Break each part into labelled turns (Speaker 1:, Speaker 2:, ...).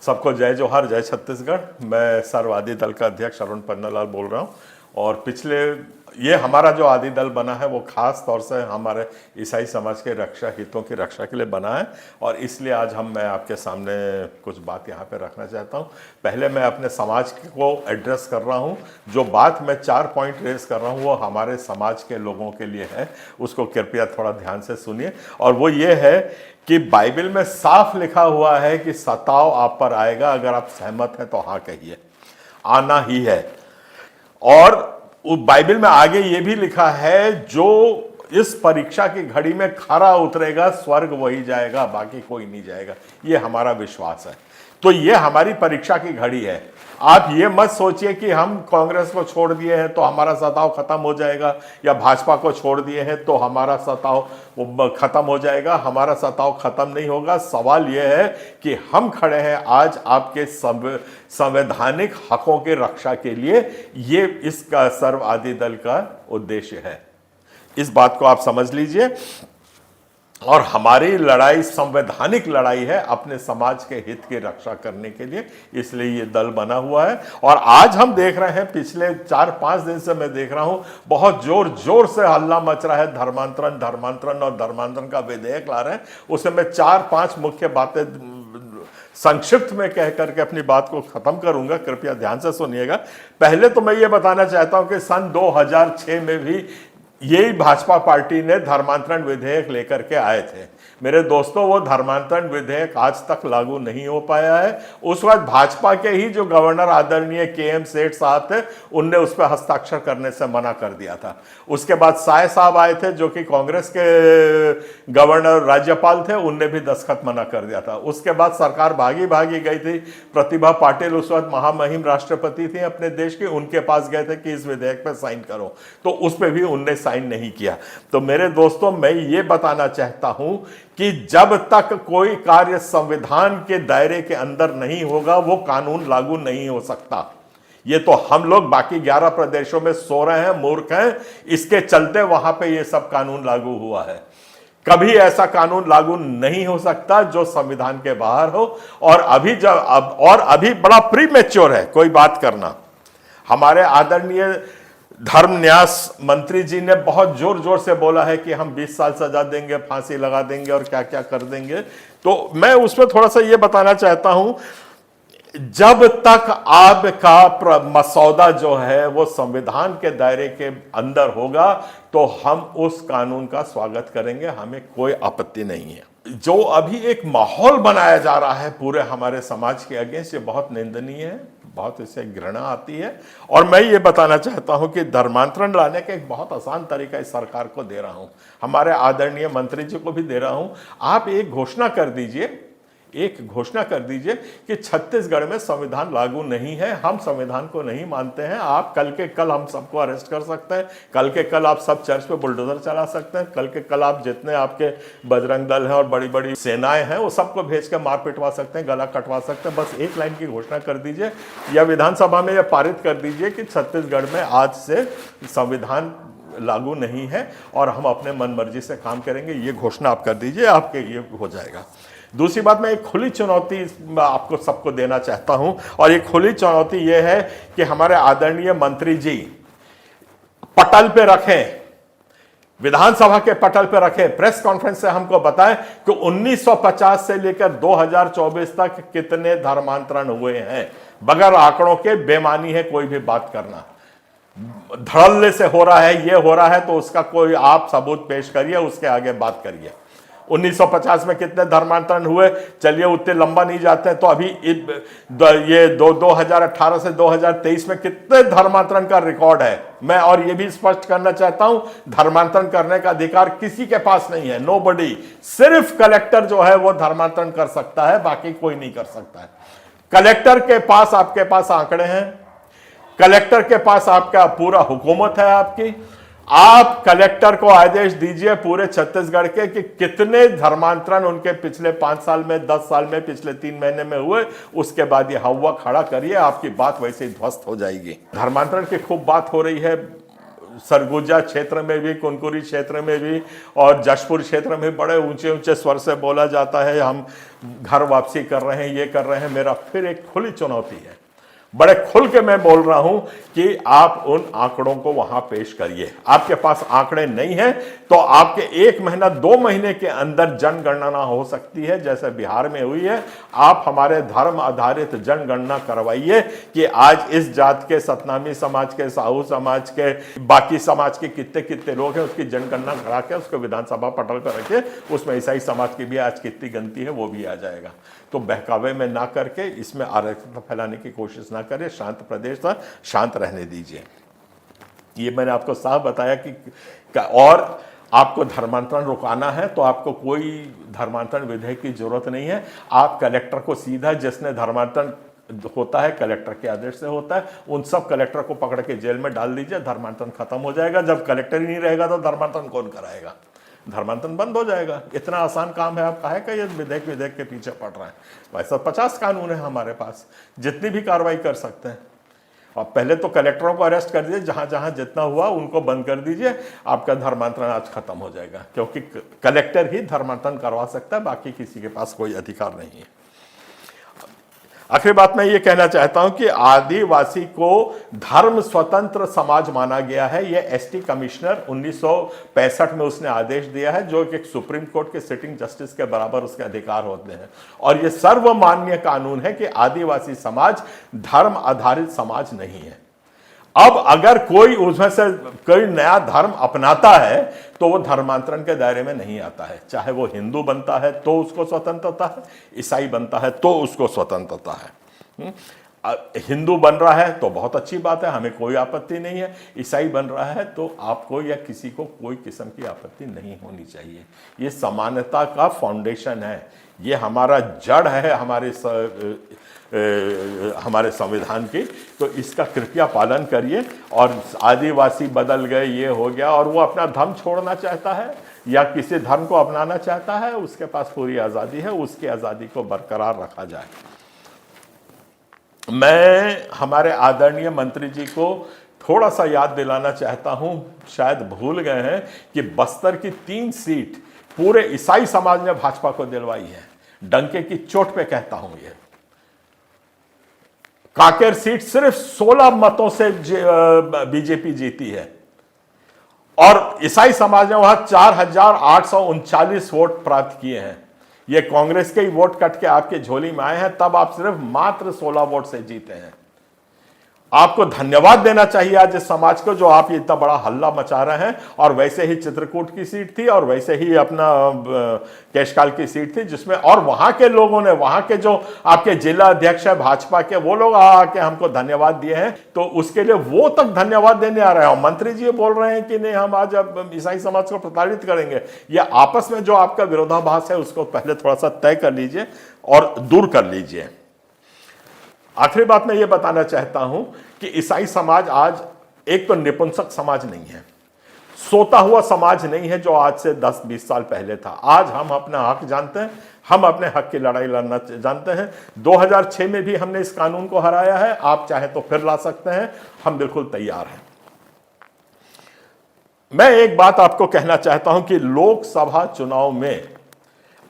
Speaker 1: सबको जय जोहार, जय छत्तीसगढ़। मैं सर्ववादी दल का अध्यक्ष अरुण पन्नालाल बोल रहा हूँ। और पिछले ये हमारा जो आदि दल बना है वो खास तौर से हमारे ईसाई समाज के हितों की रक्षा के लिए बना है। और इसलिए आज मैं आपके सामने कुछ बात यहाँ पे रखना चाहता हूँ। पहले मैं अपने समाज को एड्रेस कर रहा हूँ। जो बात मैं 4 पॉइंट रेस कर रहा हूँ वो हमारे समाज के लोगों के लिए है, उसको कृपया थोड़ा ध्यान से सुनिए। और वो ये है कि बाइबल में साफ लिखा हुआ है कि सताव आप पर आएगा, अगर आप सहमत हैं तो हाँ कहिए, आना ही है। और बाइबल में आगे ये भी लिखा है, जो इस परीक्षा की घड़ी में खरा उतरेगा स्वर्ग वही जाएगा, बाकी कोई नहीं जाएगा। ये हमारा विश्वास है। तो ये हमारी परीक्षा की घड़ी है। आप ये मत सोचिए कि हम कांग्रेस को छोड़ दिए हैं तो हमारा सताव खत्म हो जाएगा, या भाजपा को छोड़ दिए हैं तो हमारा सताव खत्म हो जाएगा। हमारा सताव खत्म नहीं होगा। सवाल यह है कि हम खड़े हैं आज आपके संवैधानिक हकों की रक्षा के लिए। ये इसका सर्ववादी दल का उद्देश्य है। इस बात को आप समझ लीजिए। और हमारी लड़ाई संवैधानिक लड़ाई है अपने समाज के हित की रक्षा करने के लिए, इसलिए ये दल बना हुआ है। और आज हम देख रहे हैं, पिछले 4-5 दिन से मैं देख रहा हूं, बहुत जोर जोर से हल्ला मच रहा है। धर्मांतरण धर्मांतरण और धर्मांतरण का विधेयक ला रहे हैं। उसे मैं 4-5 मुख्य बातें संक्षिप्त में कह करके अपनी बात को खत्म करूंगा, कृपया ध्यान से सुनिएगा। पहले तो मैं ये बताना चाहता हूं कि सन 2006 में भी यही भाजपा पार्टी ने धर्मांतरण विधेयक लेकर के आए थे। मेरे दोस्तों, वो धर्मांतरण विधेयक आज तक लागू नहीं हो पाया है। उस वक्त भाजपा के ही जो गवर्नर आदरणीय KM सेठ साहब थे, उनने उस पर हस्ताक्षर करने से मना कर दिया था। उसके बाद साय साहब आए थे जो कि कांग्रेस के गवर्नर राज्यपाल थे, उनने भी दस्तखत मना कर दिया था। उसके बाद सरकार भागी भागी गई थी। प्रतिभा पाटिल उस वक्त महामहिम राष्ट्रपति थी अपने देश की, उनके पास गए थे कि इस विधेयक पर साइन करो, तो उस पर भी उनने साइन नहीं किया। तो मेरे दोस्तों, मैं ये बताना चाहता हूं कि जब तक कोई कार्य संविधान के दायरे के अंदर नहीं होगा वो कानून लागू नहीं हो सकता। ये तो हम लोग बाकी 11 प्रदेशों में सो रहे हैं, मूर्ख हैं, इसके चलते वहां पे ये सब कानून लागू हुआ है। कभी ऐसा कानून लागू नहीं हो सकता जो संविधान के बाहर हो। और अभी बड़ा प्रीमेच्योर है कोई बात करना। हमारे आदरणीय धर्म न्यास मंत्री जी ने बहुत जोर जोर से बोला है कि हम 20 साल सजा देंगे, फांसी लगा देंगे और क्या क्या कर देंगे। तो मैं उसमें थोड़ा सा ये बताना चाहता हूं, जब तक आपका मसौदा जो है वो संविधान के दायरे के अंदर होगा तो हम उस कानून का स्वागत करेंगे, हमें कोई आपत्ति नहीं है। जो अभी एक माहौल बनाया जा रहा है पूरे हमारे समाज के अगेंस्ट, ये बहुत निंदनीय है, बहुत इससे घृणा आती है। और मैं ये बताना चाहता हूं कि धर्मांतरण लाने का एक बहुत आसान तरीका इस सरकार को दे रहा हूं, हमारे आदरणीय मंत्री जी को भी दे रहा हूं। आप एक घोषणा कर दीजिए कि छत्तीसगढ़ में संविधान लागू नहीं है, हम संविधान को नहीं मानते हैं। आप कल के कल हम सबको अरेस्ट कर सकते हैं, कल के कल आप सब चर्च पे बुलडोजर चला सकते हैं, कल के कल आप जितने आपके बजरंग दल हैं और बड़ी बड़ी सेनाएं हैं वो सबको भेज के मार पिटवा सकते हैं, गला कटवा सकते हैं। बस एक लाइन की घोषणा कर दीजिए या विधानसभा में यह पारित कर दीजिए कि छत्तीसगढ़ में आज से संविधान लागू नहीं है और हम अपने मन मर्जी से काम करेंगे। ये घोषणा आप कर दीजिए, आपके ये हो जाएगा। दूसरी बात, मैं एक खुली चुनौती आपको सबको देना चाहता हूं, और ये खुली चुनौती ये है कि हमारे आदरणीय मंत्री जी पटल पे रखें, विधानसभा के पटल पे रखें, प्रेस कॉन्फ्रेंस से हमको बताएं कि 1950 से लेकर 2024 तक कितने धर्मांतरण हुए हैं। बगैर आंकड़ों के बेमानी है कोई भी बात करना। धड़ल्ले से हो रहा है, ये हो रहा है, तो उसका कोई आप सबूत पेश करिए, उसके आगे बात करिए। 1950 में कितने धर्मांतरण हुए, चलिए उतने लंबा नहीं जाते हैं, तो अभी ये 2018 से 2023 में कितने धर्मांतरण का रिकॉर्ड है। मैं और ये भी स्पष्ट करना चाहता हूं, धर्मांतरण करने का अधिकार किसी के पास नहीं है, नोबडी। सिर्फ कलेक्टर जो है वो धर्मांतरण कर सकता है, बाकी कोई नहीं कर सकता है। कलेक्टर के पास, आपके पास आंकड़े हैं, कलेक्टर के पास आपका पूरा हुकूमत है आपकी। आप कलेक्टर को आदेश दीजिए पूरे छत्तीसगढ़ के कि कितने धर्मांतरण उनके पिछले 5 साल में, 10 साल में, पिछले 3 महीने में हुए। उसके बाद ये हवा खड़ा करिए, आपकी बात वैसे ही ध्वस्त हो जाएगी। धर्मांतरण की खूब बात हो रही है, सरगुजा क्षेत्र में भी, कुनकुरी क्षेत्र में भी और जशपुर क्षेत्र में बड़े ऊंचे ऊंचे स्वर से बोला जाता है हम घर वापसी कर रहे हैं, ये कर रहे हैं। मेरा फिर एक खुली चुनौती है, बड़े खुल के मैं बोल रहा हूं कि आप उन आंकड़ों को वहां पेश करिए। आपके पास आंकड़े नहीं है तो आपके 1 महीना 2 महीने के अंदर जनगणना हो सकती है, जैसे बिहार में हुई है। आप हमारे धर्म आधारित जनगणना करवाइए कि आज इस जात के, सतनामी समाज के, साहू समाज के, बाकी समाज के कितने कितने लोग हैं, उसकी जनगणना करा के उसको विधानसभा पटल पर रखे, उसमें ईसाई समाज की भी आज कितनी गिनती है वो भी आ जाएगा। तो बहकावे में ना करके इसमें आरक्षण फैलाने की कोशिश ना करें। शांत प्रदेश था, शांत रहने दीजिए। ये मैंने आपको साफ बताया कि और आपको धर्मांतरण रुकाना है तो आपको कोई धर्मांतरण विधेयक की जरूरत नहीं है। आप कलेक्टर को सीधा, जिसने धर्मांतरण होता है कलेक्टर के आदेश से होता है, उन सब कलेक्टर को पकड़ के जेल में डाल दीजिए, धर्मांतरण खत्म हो जाएगा। जब कलेक्टर ही नहीं रहेगा तो धर्मांतरण कौन कराएगा? धर्मांतरण बंद हो जाएगा। इतना आसान काम है। आप काहे का ये विधेयक के पीछे पड़ रहे हैं? वैसा 50 कानून है हमारे पास, जितनी भी कार्रवाई कर सकते हैं। और पहले तो कलेक्टरों को अरेस्ट कर दीजिए, जहां जहां जितना हुआ उनको बंद कर दीजिए, आपका धर्मांतरण आज खत्म हो जाएगा। क्योंकि कलेक्टर ही धर्मांतरण करवा सकता है, बाकी किसी के पास कोई अधिकार नहीं है। आखिरी बात मैं ये कहना चाहता हूं कि आदिवासी को धर्म स्वतंत्र समाज माना गया है। ये एसटी कमिश्नर 1965 में उसने आदेश दिया है, जो एक सुप्रीम कोर्ट के सिटिंग जस्टिस के बराबर उसके अधिकार होते हैं। और ये सर्वमान्य कानून है कि आदिवासी समाज धर्म आधारित समाज नहीं है। अब अगर कोई उसमें से कोई नया धर्म अपनाता है तो वो धर्मांतरण के दायरे में नहीं आता है। चाहे वो हिंदू बनता है तो उसको स्वतंत्रता है, ईसाई बनता है तो उसको स्वतंत्रता है। हिंदू बन रहा है तो बहुत अच्छी बात है, हमें कोई आपत्ति नहीं है। ईसाई बन रहा है तो आपको या किसी को कोई किस्म की आपत्ति नहीं होनी चाहिए। ये समानता का फाउंडेशन है, ये हमारा जड़ है हमारे संविधान की। तो इसका कृपया पालन करिए। और आदिवासी बदल गए, ये हो गया, और वो अपना धर्म छोड़ना चाहता है या किसी धर्म को अपनाना चाहता है, उसके पास पूरी आज़ादी है, उसकी आज़ादी को बरकरार रखा जाए। मैं हमारे आदरणीय मंत्री जी को थोड़ा सा याद दिलाना चाहता हूं, शायद भूल गए हैं कि बस्तर की 3 सीट पूरे ईसाई समाज ने भाजपा को दिलवाई है। डंके की चोट पे कहता हूं। ये कांकेर सीट सिर्फ 16 मतों से बीजेपी जीती है और ईसाई समाज ने वहां 4,839 वोट प्राप्त किए हैं। ये कांग्रेस के ही वोट कट के आपके झोली में आए हैं, तब आप सिर्फ मात्र 16 वोट से जीते हैं। आपको धन्यवाद देना चाहिए आज इस समाज को, जो आप इतना बड़ा हल्ला मचा रहे हैं। और वैसे ही चित्रकूट की सीट थी और वैसे ही अपना केशकाल की सीट थी, जिसमें और वहां के लोगों ने, वहां के जो आपके जिला अध्यक्ष है भाजपा के, वो लोग आके हमको धन्यवाद दिए हैं। तो उसके लिए वो तक धन्यवाद देने आ रहे हैं। मंत्री जी बोल रहे हैं कि नहीं, हम आज अब ईसाई समाज को प्रताड़ित करेंगे। ये आपस में जो आपका विरोधाभास है उसको पहले थोड़ा सा तय कर लीजिए और दूर कर लीजिए। आखिरी बात मैं ये बताना चाहता हूं कि ईसाई समाज आज एक तो निपुंसक समाज नहीं है, सोता हुआ समाज नहीं है जो आज से 10-20 साल पहले था। आज हम अपना हक जानते हैं, हम अपने हक की लड़ाई लड़ना जानते हैं। 2006 में भी हमने इस कानून को हराया है। आप चाहे तो फिर ला सकते हैं, हम बिल्कुल तैयार हैं। मैं एक बात आपको कहना चाहता हूं कि लोकसभा चुनाव में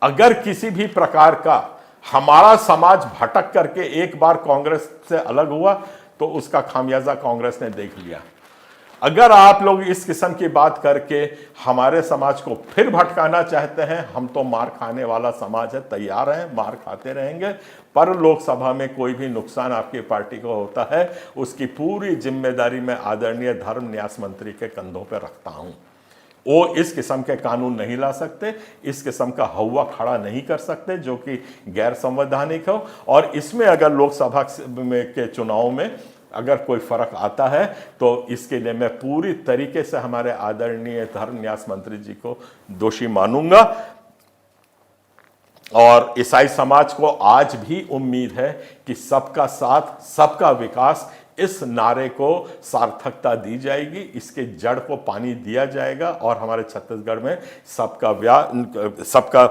Speaker 1: अगर किसी भी प्रकार का हमारा समाज भटक करके एक बार कांग्रेस से अलग हुआ तो उसका खामियाजा कांग्रेस ने देख लिया। अगर आप लोग इस किस्म की बात करके हमारे समाज को फिर भटकाना चाहते हैं, हम तो मार खाने वाला समाज है, तैयार हैं, मार खाते रहेंगे। पर लोकसभा में कोई भी नुकसान आपकी पार्टी को होता है, उसकी पूरी जिम्मेदारी मैं आदरणीय धर्म न्यास मंत्री के कंधों पर रखता हूं। वो इस किस्म के कानून नहीं ला सकते, इस किस्म का हवा खड़ा नहीं कर सकते जो कि गैर संवैधानिक हो। और इसमें अगर लोकसभा के चुनाव में अगर कोई फर्क आता है तो इसके लिए मैं पूरी तरीके से हमारे आदरणीय धर्म न्यास मंत्री जी को दोषी मानूंगा। और ईसाई समाज को आज भी उम्मीद है कि सबका साथ, सबका विकास, इस नारे को सार्थकता दी जाएगी, इसके जड़ को पानी दिया जाएगा और हमारे छत्तीसगढ़ में सबका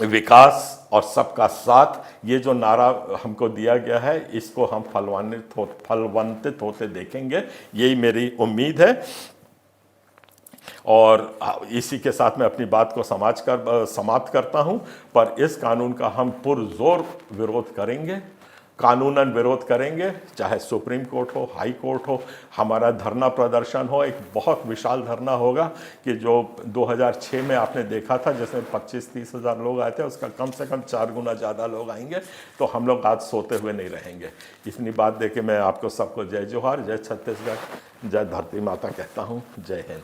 Speaker 1: विकास और सबका साथ, ये जो नारा हमको दिया गया है, इसको हम फलवंतित होते देखेंगे, यही मेरी उम्मीद है। और इसी के साथ मैं अपनी बात को समाप्त करता हूं। पर इस कानून का हम पुरजोर विरोध करेंगे, कानूनन विरोध करेंगे, चाहे सुप्रीम कोर्ट हो, हाई कोर्ट हो। हमारा धरना प्रदर्शन हो, एक बहुत विशाल धरना होगा कि जो 2006 में आपने देखा था जिसमें 25-30 हज़ार लोग आए थे, उसका कम से कम 4 गुना ज़्यादा लोग आएंगे। तो हम लोग आज सोते हुए नहीं रहेंगे। इतनी बात दे के मैं आपको सबको जय जोहार, जय छत्तीसगढ़, जय धरती माता कहता हूँ। जय हिंद।